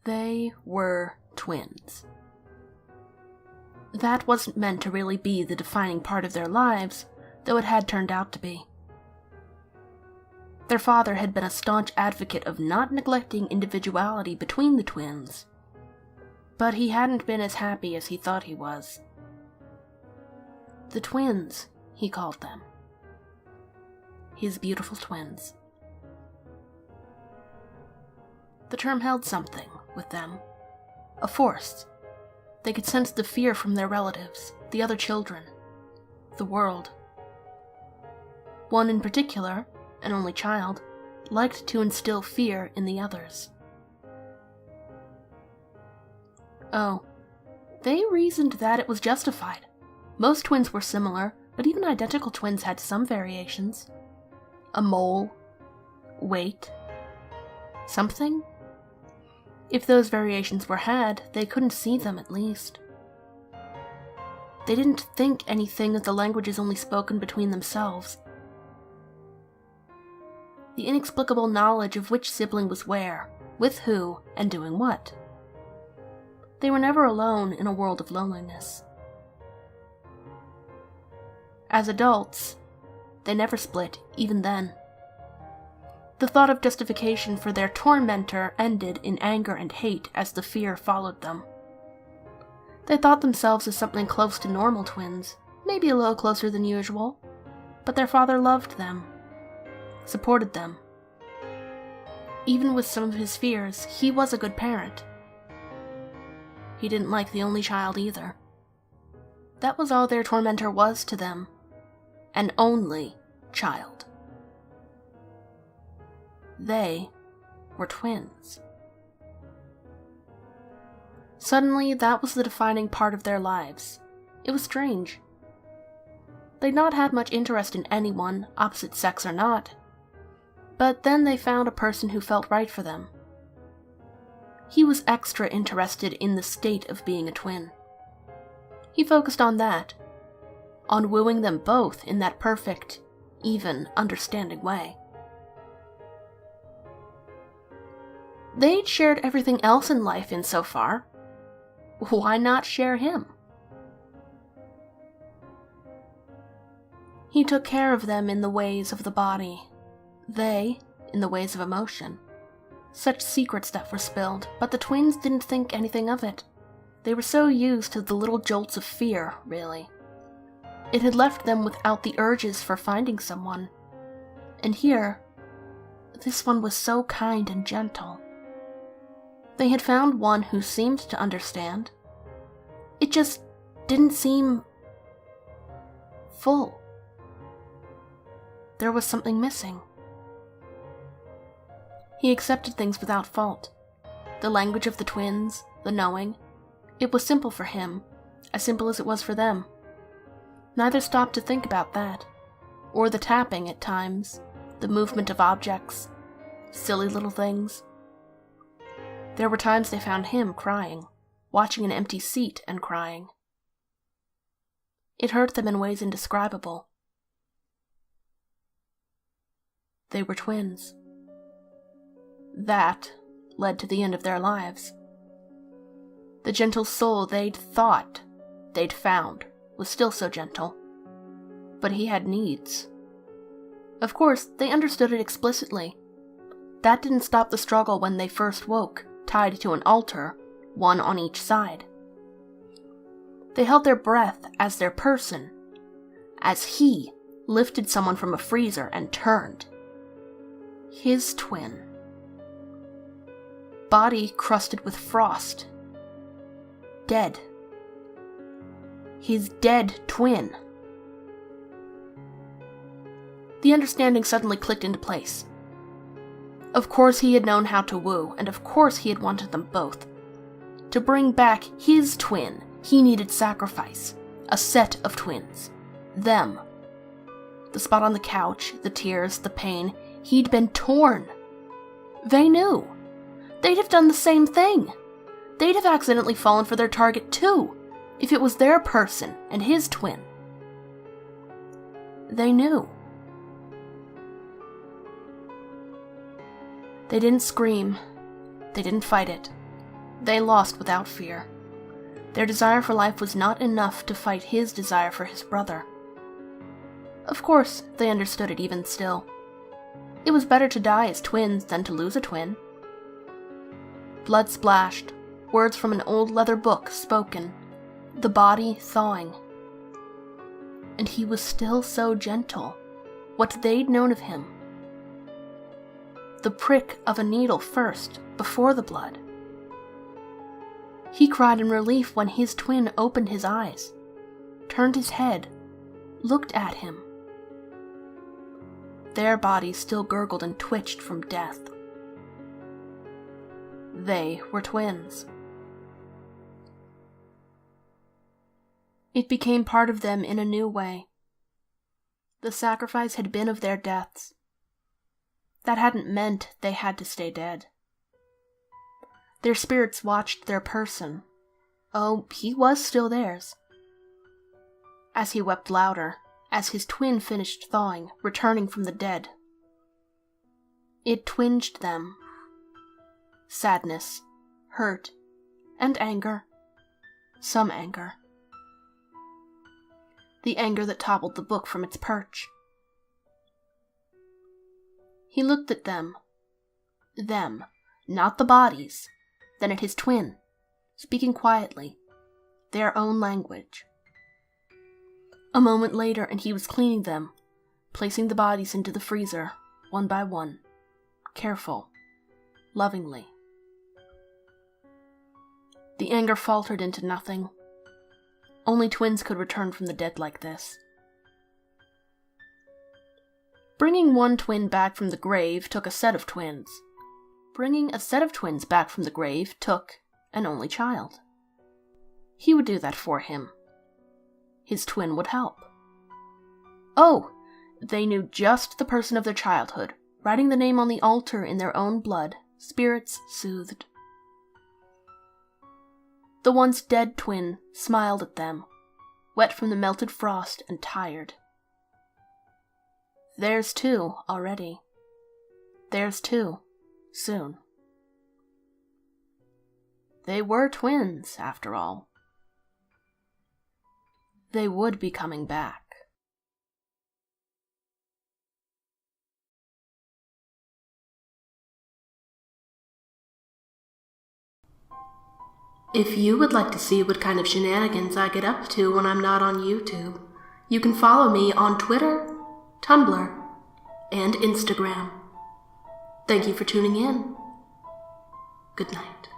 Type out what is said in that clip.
They were twins. That wasn't meant to really be the defining part of their lives, though it had turned out to be. Their father had been a staunch advocate of not neglecting individuality between the twins, but he hadn't been as happy as he thought he was. The twins, he called them. His beautiful twins. The term held something with them, a force. They could sense the fear from their relatives, the other children, the world. One in particular, an only child, liked to instill fear in the others. Oh, they reasoned that it was justified. Most twins were similar, but even identical twins had some variations. A mole, weight, something. If those variations were had, they couldn't see them at least. They didn't think anything of the languages only spoken between themselves. The inexplicable knowledge of which sibling was where, with who, and doing what. They were never alone in a world of loneliness. As adults, they never split, even then. The thought of justification for their tormentor ended in anger and hate as the fear followed them. They thought themselves as something close to normal twins, maybe a little closer than usual, but their father loved them, supported them. Even with some of his fears, he was a good parent. He didn't like the only child either. That was all their tormentor was to them. An only child. They were twins. Suddenly, that was the defining part of their lives. It was strange. They'd not had much interest in anyone, opposite sex or not. But then they found a person who felt right for them. He was extra interested in the state of being a twin. He focused on that, on wooing them both in that perfect, even, understanding way. They'd shared everything else in life insofar. Why not share him? He took care of them in the ways of the body, they in the ways of emotion. Such secrets that were spilled, but the twins didn't think anything of it. They were so used to the little jolts of fear, really. It had left them without the urges for finding someone. And here, this one was so kind and gentle. They had found one who seemed to understand. It just didn't seem full. There was something missing. He accepted things without fault. The language of the twins, the knowing. It was simple for him, as simple as it was for them. Neither stopped to think about that, or the tapping at times, the movement of objects, silly little things. There were times they found him crying, watching an empty seat and crying. It hurt them in ways indescribable. They were twins. That led to the end of their lives. The gentle soul they'd thought they'd found was still so gentle. But he had needs. Of course, they understood it explicitly. That didn't stop the struggle when they first woke, tied to an altar, one on each side. They held their breath as their person, as he lifted someone from a freezer and turned. His twin. Body crusted with frost. Dead. His dead twin. The understanding suddenly clicked into place. Of course he had known how to woo, and of course he had wanted them both. To bring back his twin, he needed sacrifice. A set of twins. Them. The spot on the couch, the tears, the pain. He'd been torn. They knew. They'd have done the same thing. They'd have accidentally fallen for their target too, if it was their person and his twin. They knew. They didn't scream. They didn't fight it. They lost without fear. Their desire for life was not enough to fight his desire for his brother. Of course, they understood it even still. It was better to die as twins than to lose a twin. Blood splashed, words from an old leather book spoken, the body thawing. And he was still so gentle, what they'd known of him. The prick of a needle first, before the blood. He cried in relief when his twin opened his eyes, turned his head, looked at him. Their bodies still gurgled and twitched from death. They were twins. It became part of them in a new way. The sacrifice had been of their deaths. That hadn't meant they had to stay dead. Their spirits watched their person. Oh, he was still theirs. As he wept louder, as his twin finished thawing, returning from the dead. It twinged them. Sadness, hurt, and anger. Some anger. The anger that toppled the book from its perch. He looked at them, not the bodies, then at his twin, speaking quietly, their own language. A moment later, and he was cleaning them, placing the bodies into the freezer, one by one, careful, lovingly. The anger faltered into nothing. Only twins could return from the dead like this. Bringing one twin back from the grave took a set of twins. Bringing a set of twins back from the grave took an only child. He would do that for him. His twin would help. Oh, they knew just the person of their childhood, writing the name on the altar in their own blood, spirits soothed. The once dead twin smiled at them, wet from the melted frost and tired. Theirs too, already. Theirs too, soon. They were twins, after all. They would be coming back. If you would like to see what kind of shenanigans I get up to when I'm not on YouTube, you can follow me on Twitter, Tumblr, and Instagram. Thank you for tuning in. Good night.